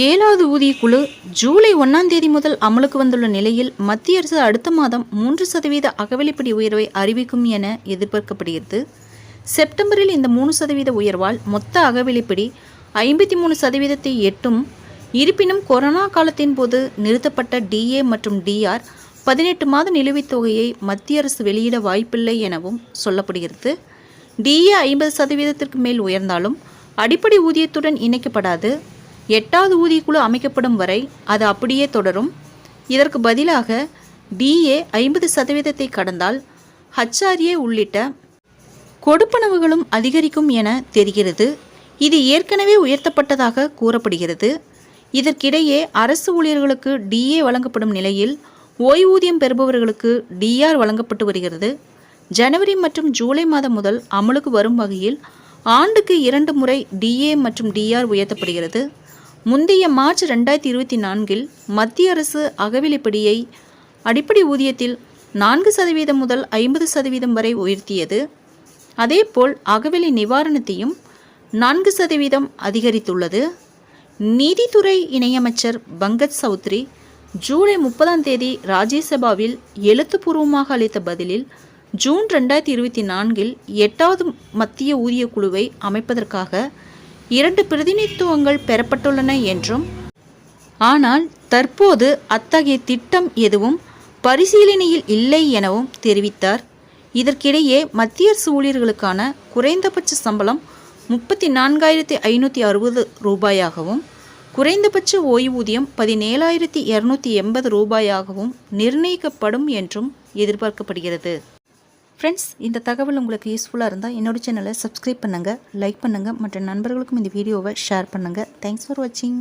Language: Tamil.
ஏழாவது ஊதியக்குழு ஜூலை 1ஆம் தேதி முதல் அமலுக்கு வந்துள்ள நிலையில் மத்திய அரசு அடுத்த மாதம் 3% அகவிலைப்படி உயர்வை அறிவிக்கும் என எதிர்பார்க்கப்படுகிறது. செப்டம்பரில் இந்த 3% உயர்வால் மொத்த அகவிலைப்படி 53% எட்டும். இருப்பினும் கொரோனா காலத்தின் போது நிறுத்தப்பட்ட டிஏ மற்றும் டிஆர் 18 மாத நிலுவைத் தொகையை மத்திய அரசு வெளியிட வாய்ப்பில்லை எனவும் சொல்லப்படுகிறது. டிஏ 50%க்கு மேல் உயர்ந்தாலும் அடிப்படை ஊதியத்துடன் இணைக்கப்படாது. 8வது ஊதியக்குழு அமைக்கப்படும் வரை அது அப்படியே தொடரும். இதற்கு பதிலாக டிஏ 50%ஐ கடந்தால் ஹச்ஆர்ஏ உள்ளிட்ட கொடுப்பனவுகளும் அதிகரிக்கும் என தெரிகிறது. இது ஏற்கனவே உயர்த்தப்பட்டதாக கூறப்படுகிறது. இதற்கிடையே அரசு ஊழியர்களுக்கு டிஏ வழங்கப்படும் நிலையில் ஓய்வூதியம் பெறுபவர்களுக்கு டிஆர் வழங்கப்பட்டு வருகிறது. ஜனவரி மற்றும் ஜூலை மாதம் முதல் அமலுக்கு வரும் வகையில் ஆண்டுக்கு 2 முறை டிஏ மற்றும் டிஆர் உயர்த்தப்படுகிறது. முந்தைய மார்ச் 2024இல் மத்திய அரசு அகவிலைப்படியை அடிப்படை ஊதியத்தில் 4% முதல் 50% வரை உயர்த்தியது. அதேபோல் அகவிலை நிவாரணத்தையும் 4% அதிகரித்துள்ளது. நீதித்துறை இணையமைச்சர் பங்கஜ் சௌத்ரி ஜூலை 30ஆம் தேதி ராஜ்யசபாவில் எழுத்துப்பூர்வமாக அளித்த பதிலில் ஜூன் 2024இல் 8வது மத்திய ஊதிய குழுவை அமைப்பதற்காக 2 பிரதிநிதித்துவங்கள் பெறப்பட்டுள்ளன என்றும், ஆனால் தற்போது அத்தகைய திட்டம் எதுவும் பரிசீலனையில் இல்லை எனவும் தெரிவித்தார். இதற்கிடையே மத்திய அரசு ஊழியர்களுக்கான குறைந்தபட்ச சம்பளம் 34,560 ரூபாயாகவும் குறைந்தபட்ச ஓய்வூதியம் 17,280 ரூபாயாகவும் நிர்ணயிக்கப்படும் என்றும் எதிர்பார்க்கப்படுகிறது. ஃப்ரெண்ட்ஸ், இந்த தகவல் உங்களுக்கு யூஸ்ஃபுல்லாக இருந்தால் என்னோட சேனலை சப்ஸ்கிரைப் பண்ணுங்கள், லைக் பண்ணுங்கள், மற்ற நண்பர்களுக்கும் இந்த வீடியோவை ஷேர் பண்ணுங்கள். தேங்க்ஸ் ஃபார் வாட்சிங்.